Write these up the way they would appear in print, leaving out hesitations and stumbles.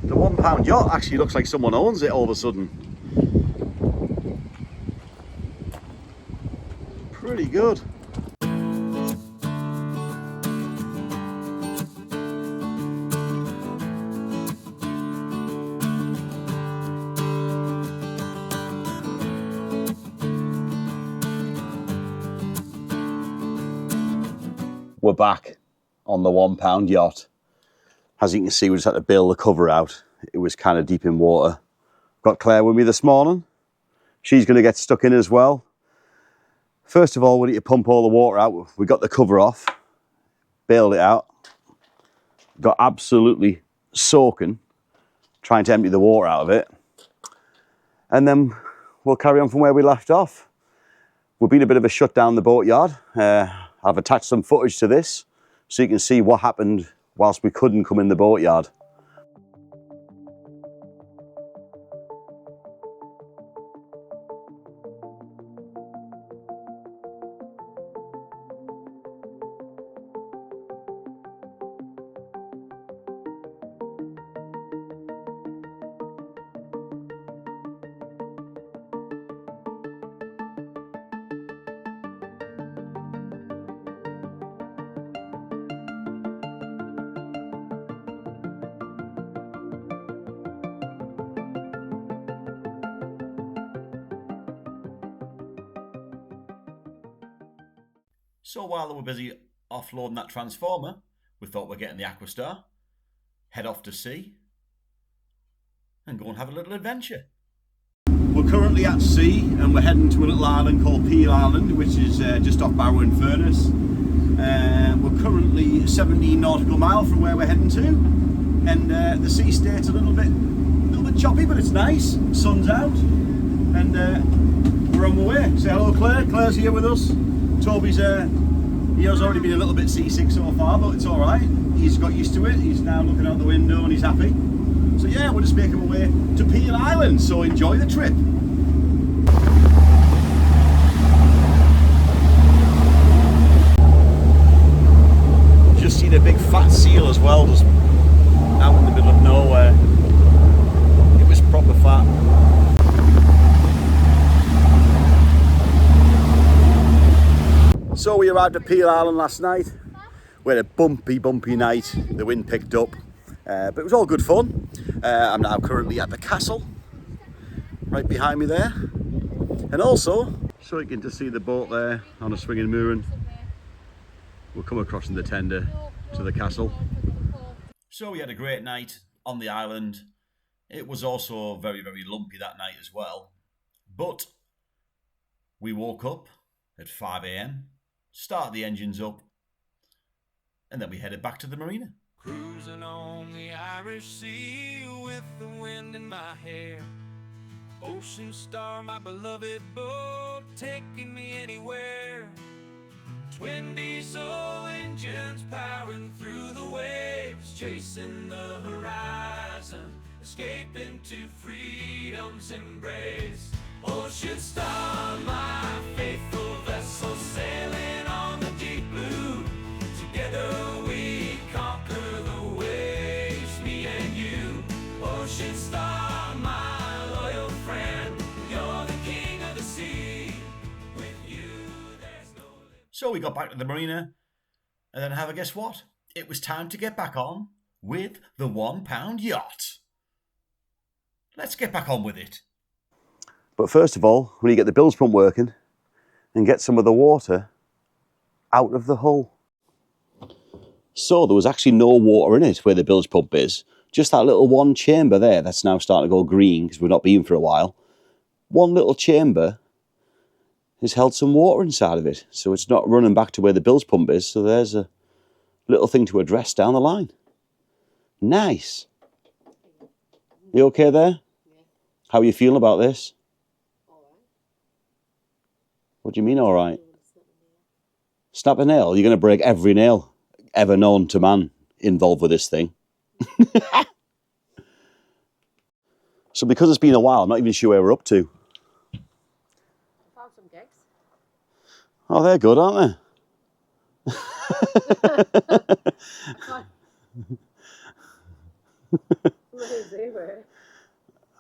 The £1 yacht actually looks like someone owns it all of a sudden. Pretty good. We're back on the £1 yacht. As you can see, we just had to bail the cover out. It was kind of deep in water. Got Claire with me this morning. She's going to get stuck in as well. First of all, we need to pump all the water out. We got the cover off, bailed it out. Got absolutely soaking, trying to empty the water out of it. And then we'll carry on from where we left off. We've been a bit of a shutdown the boatyard. I've attached some footage to this so you can see what happened whilst we couldn't come in the boatyard. So while they were busy offloading that transformer, we thought we're getting the Aquastar, head off to sea, and go and have a little adventure. We're currently at sea and we're heading to a little island called Peele Island, which is just off Barrow and Furness. We're currently 17 nautical miles from where we're heading to, and the sea state's a little bit choppy, but it's nice. Sun's out, and we're on the way. Say hello, Claire. Claire's here with us. Toby's he has already been a little bit seasick so far, but it's all right. He's got used to it. He's now looking out the window and he's happy. So yeah, we're just making our way to Peele Island. So enjoy the trip. Just seen a big fat seal as well, just out in the middle of nowhere. It was proper fat. So we arrived at Peele Island last night. We had a bumpy night. The wind picked up, but it was all good fun. I'm now currently at the castle, right behind me there. And also, so you can just see the boat there on a swinging mooring. We'll come across in the tender to the castle. So we had a great night on the island. It was also very lumpy that night as well. But we woke up at 5 AM. Started the engines up, and then we headed back to the marina. Cruising on the Irish Sea with the wind in my hair. Ocean Star, my beloved boat, taking me anywhere. Twin diesel engines powering through the waves, chasing the horizon, escaping to freedom's embrace. Ocean Star, my faithful vessel, sailing on the deep blue. Together we conquer the waves, me and you. Ocean Star, my loyal friend, you're the king of the sea. With you there's no limit. So we got back to the marina, and then have a guess what? It was time to get back on with the £1 yacht. Let's get back on with it. But first of all, we need to get the bilge pump working and get some of the water out of the hull. So there was actually no water in it where the bilge pump is. Just that little one chamber there that's now starting to go green because we've not been for a while. One little chamber has held some water inside of it. So it's not running back to where the bilge pump is. So there's a little thing to address down the line. Nice. You okay there? Yeah. How are you feeling about this? What do you mean, all right? Snap a nail? You're going to break every nail ever known to man involved with this thing. So because it's been a while, I'm not even sure where we're up to. I found some gigs. Oh, they're good, aren't they? Where's they were?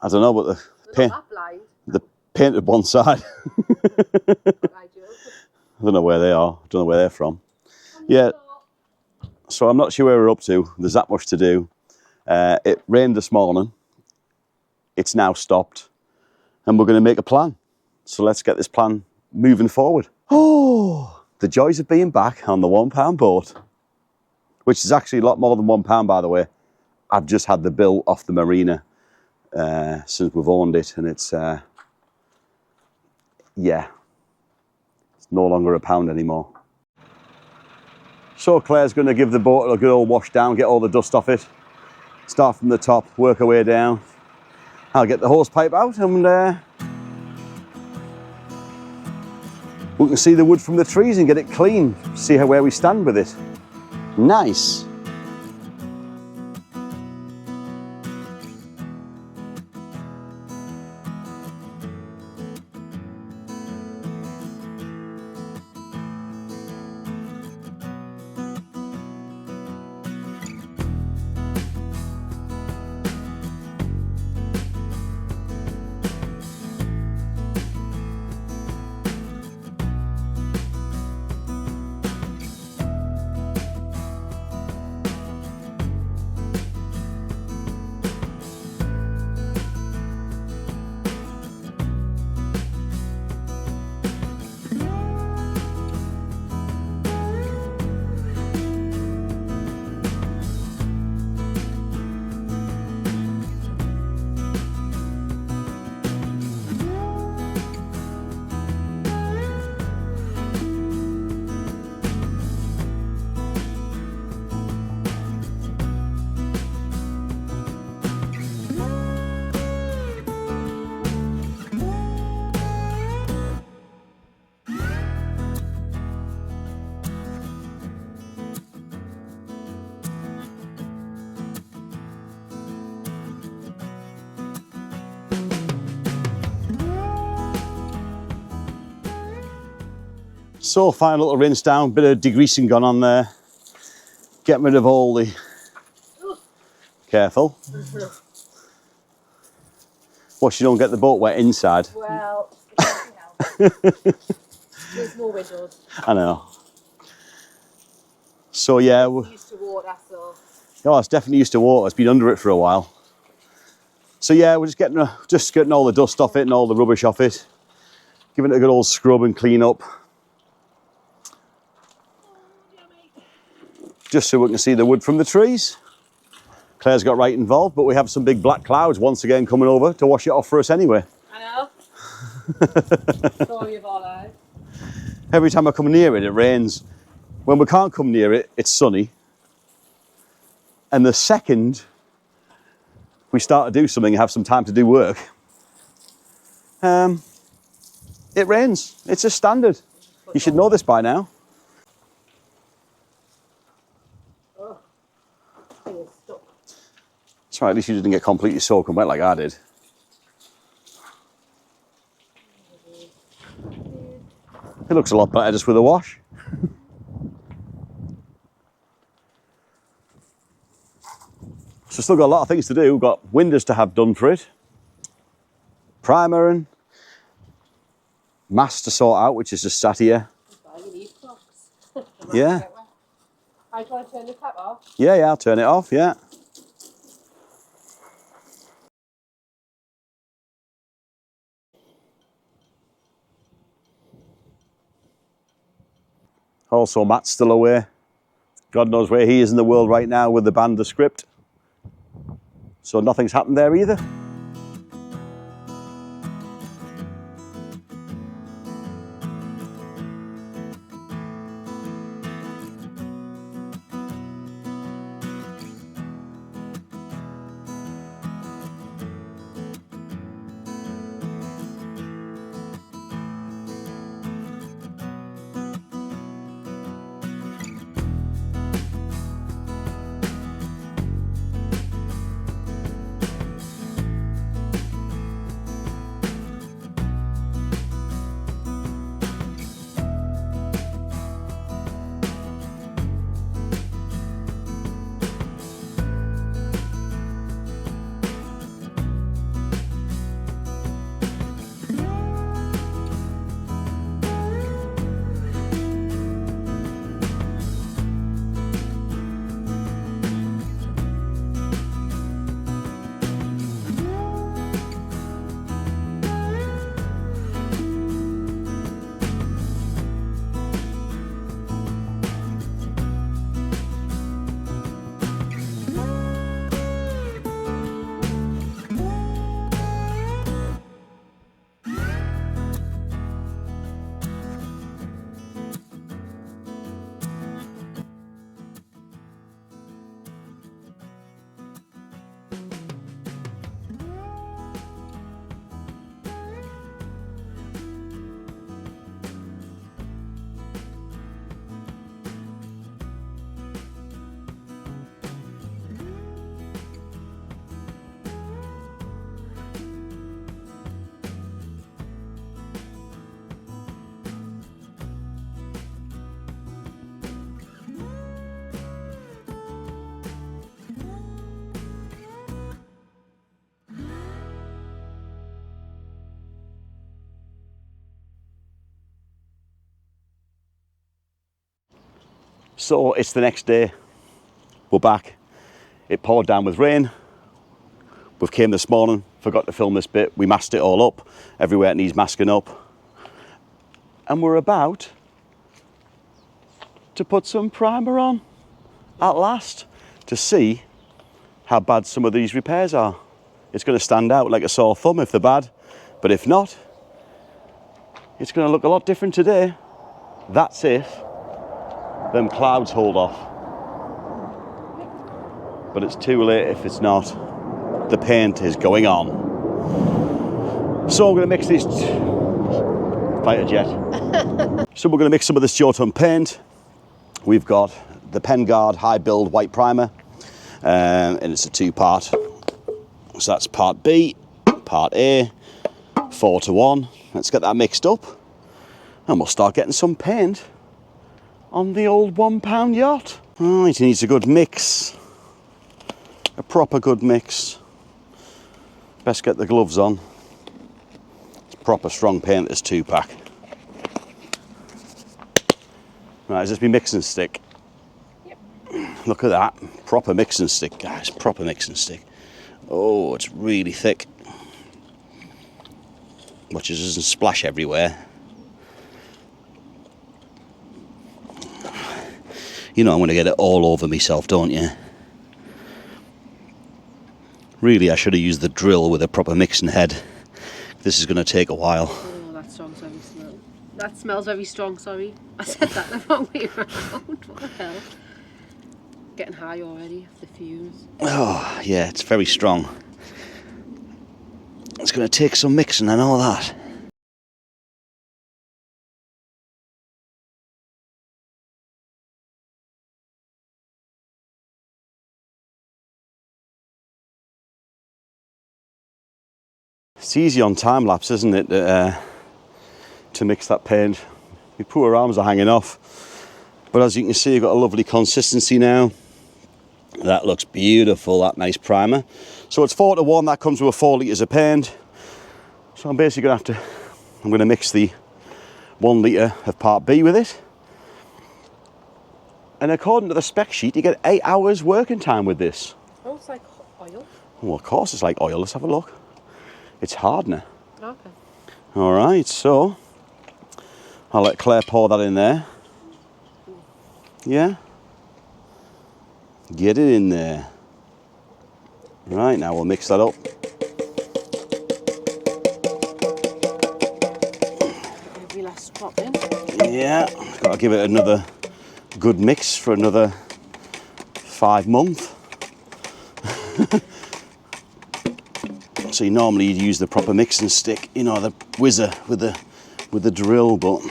I don't know, but They're not that blind. the painted one side. I do. I don't know where they are. I don't know where they're from. Yeah. So I'm not sure where we're up to. There's that much to do. It rained this morning. It's now stopped. And we're going to make a plan. So let's get this plan moving forward. Oh, the joys of being back on the £1 boat. Which is actually a lot more than £1, by the way. I've just had the bill off the marina since we've owned it. And it's, yeah, it's no longer £1 anymore. So Claire's going to give the boat a good old wash down, get all the dust off it. Start from the top, work our way down. I'll get the hose pipe out and we can see the wood from the trees and get it clean. See where we stand with it. Nice. So final little rinse down, bit of degreasing gone on there. Getting rid of all the, careful. Watch you don't get the boat wet inside. Well, it doesn't help. There's no windows. I know. So yeah, It's used to water, so. oh, it's definitely used to water. It's been under it for a while. So yeah, we're just getting all the dust off it and all the rubbish off it. Giving it a good old scrub and clean up. Just so we can see the wood from the trees. Claire's got right involved, but we have some big black clouds once again coming over to wash it off for us anyway. I know. Story of our lives. Every time I come near it, it rains. When we can't come near it, it's sunny. And the second we start to do something and have some time to do work, it rains. It's a standard. You should know this by now. That's right, at least you didn't get completely soaking wet like I did. It looks a lot better just with a wash. So still got a lot of things to do. We've got windows to have done for it. Primer and mast to sort out, which is just sat here. You need clocks. Yeah. I try to turn the tap off. Yeah, I'll turn it off, yeah. Also, Matt's still away. God knows where he is in the world right now with the band The Script. So nothing's happened there either. So it's the next day. We're back. It poured down with rain. We've came this morning, forgot to film this bit. We masked it all up. Everywhere it needs masking up. And we're about to put some primer on at last to see how bad some of these repairs are. It's going to stand out like a sore thumb if they're bad, but if not, it's going to look a lot different today. That's if them clouds hold off. But it's too late if it's not. The paint is going on. So I'm going to mix these fighter jet. So we're going to mix some of this Jotun paint. We've got the Pen Guard high build white primer, and it's a 2-part. So that's part B, part A, 4:1. Let's get that mixed up, and we'll start getting some paint on the old £1 yacht. Right, it needs a good mix, a proper good mix. Best get the gloves on. It's proper strong paint, this 2-pack. Right, is this my mixing stick? Yep. Look at that, proper mixing stick, guys, proper mixing stick. Oh, it's really thick. Watch it doesn't splash everywhere. You know I'm going to get it all over myself, don't you? Really, I should have used the drill with a proper mixing head. This is going to take a while. Oh, that smells very strong. That smells very strong, sorry. I said that the wrong way around. What the hell? Getting high already off the fumes. Oh, yeah, it's very strong. It's going to take some mixing, I know that. It's easy on time lapse, isn't it, to mix that paint. My poor arms are hanging off. But as you can see, you've got a lovely consistency now. That looks beautiful, that nice primer. So it's 4:1, that comes with 4 litres of paint. So I'm basically going to I'm going to mix the 1 litre of part B with it. And according to the spec sheet, you get 8 hours working time with this. Oh, it's like oil. Well, of course it's like oil, let's have a look. It's hardener. Okay. All right, so I'll let Claire pour that in there. Yeah? Get it in there. Right, now we'll mix that up. Every last drop in. Yeah, got to give it another good mix for another 5 months. So normally you'd use the proper mixing stick, you know, the whizzer with the drill, but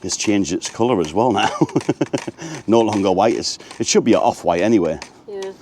it's changed its colour as well now. No longer white. It should be off-white anyway. Yeah.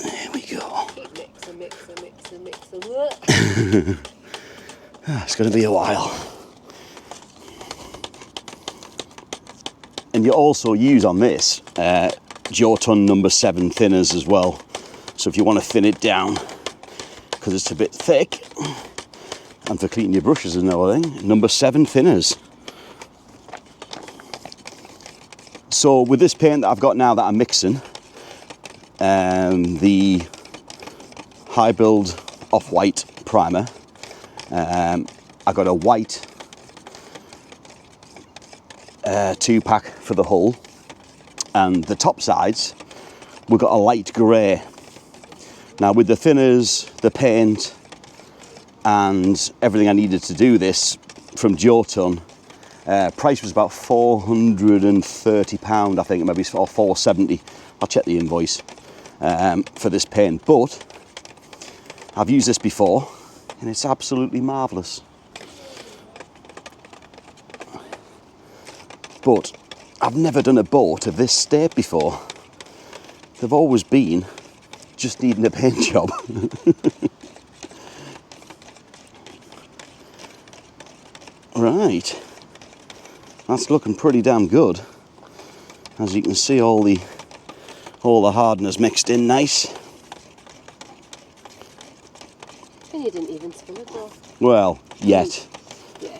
There we go. Keep mixing. It's going to be a while. And you also use on this Jotun number 7 thinners as well. So if you want to thin it down, because it's a bit thick, and for cleaning your brushes and everything, number 7 thinners. So with this paint that I've got now that I'm mixing, the high build off-white primer, I got a white 2-pack for the hull, and the top sides we've got a light grey. Now with the thinners, the paint and everything I needed to do this from Jotun, price was about £430 I think, maybe, or £470. I'll check the invoice for this paint, but I've used this before and it's absolutely marvellous. But I've never done a boat of this state before. They've always been just needing a paint job. Right, that's looking pretty damn good. As you can see, all the hardeners mixed in nice. And you didn't even spill it though. Well, yet. Yeah.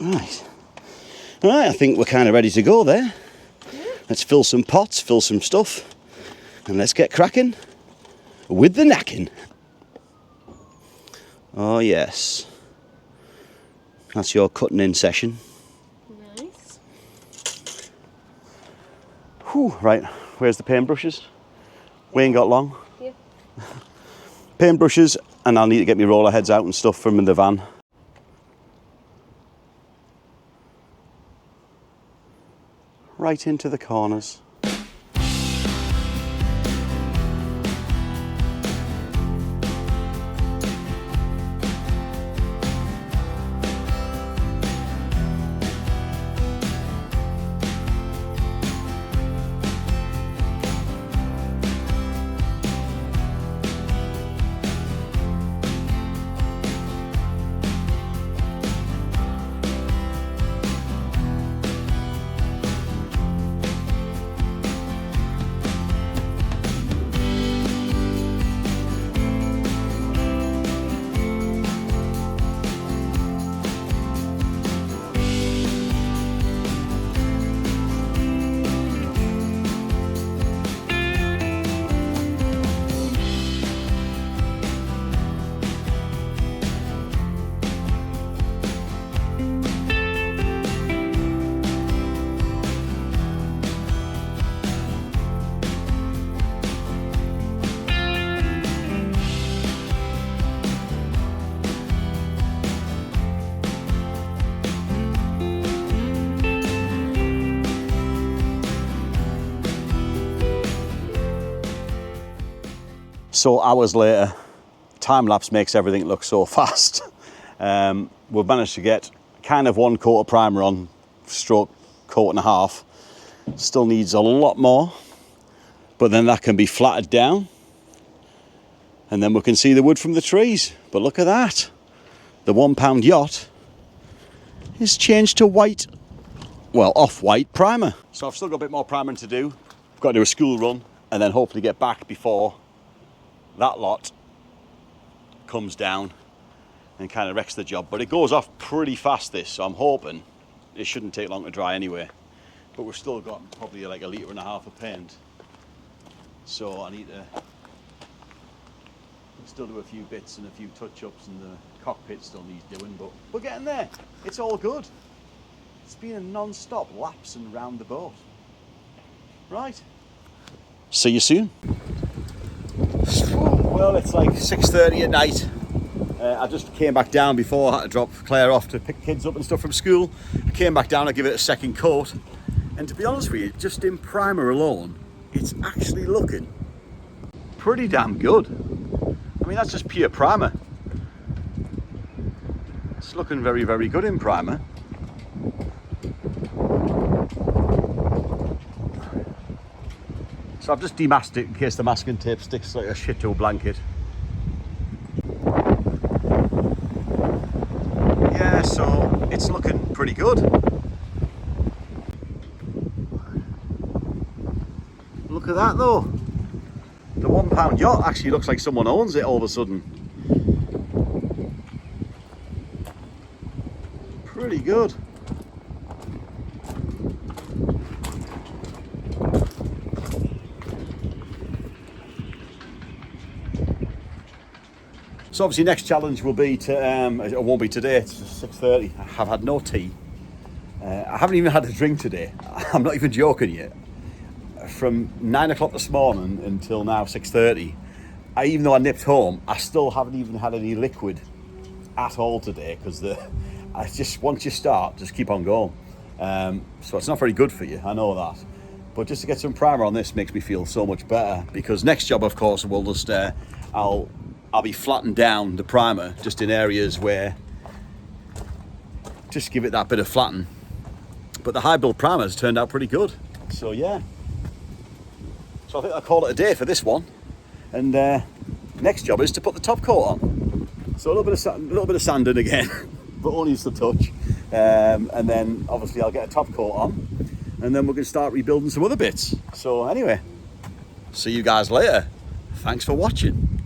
Right. Right, I think we're kind of ready to go there. Let's fill some pots, fill some stuff, and let's get cracking with the knacking. Oh yes. That's your cutting in session. Nice. Whew, right, where's the paintbrushes? We ain't got long. Yeah. Paintbrushes, and I'll need to get my roller heads out and stuff from the van. Right into the corners. So hours later, time lapse makes everything look so fast. We've managed to get kind of one coat of primer on, stroke coat and a half. Still needs a lot more, but then that can be flattered down and then we can see the wood from the trees. But look at that. The £1 Yacht is changed to white, well, off-white primer. So I've still got a bit more priming to do. I've got to do a school run and then hopefully get back before that lot comes down and kind of wrecks the job. But it goes off pretty fast, this, so I'm hoping it shouldn't take long to dry anyway. But we've still got probably like 1.5 litres of paint, so I need to still do a few bits and a few touch-ups, and the cockpit still needs doing, but we're getting there. It's all good. It's been a non-stop laps and round the boat. Right, see you soon. Well, it's like 6:30 at night. I just came back down before I had to drop Claire off to pick kids up and stuff from school. I came back down to give it a second coat, and to be honest with you, just in primer alone, it's actually looking pretty damn good. I mean, that's just pure primer. It's looking very, very good in primer. So I've just demasked it in case the masking tape sticks like a shit to a blanket. Yeah, so it's looking pretty good. Look at that though. The £1 Yacht actually looks like someone owns it all of a sudden. Pretty good. So obviously next challenge will be to, it won't be today, it's 6:30. I have had no tea. I haven't even had a drink today. I'm not even joking yet. From 9 o'clock this morning until now 6:30, even though I nipped home, I still haven't even had any liquid at all today, because I just, once you start, just keep on going. So it's not very good for you, I know that. But just to get some primer on this makes me feel so much better, because next job, of course, will just, I'll be flattening down the primer just in areas where, just give it that bit of flatten. But the high build primer's turned out pretty good. So yeah. So I think I'll call it a day for this one. And next job is to put the top coat on. So a little bit of sanding again, but only just a touch. And then obviously I'll get a top coat on, and then we can start rebuilding some other bits. So anyway, see you guys later. Thanks for watching.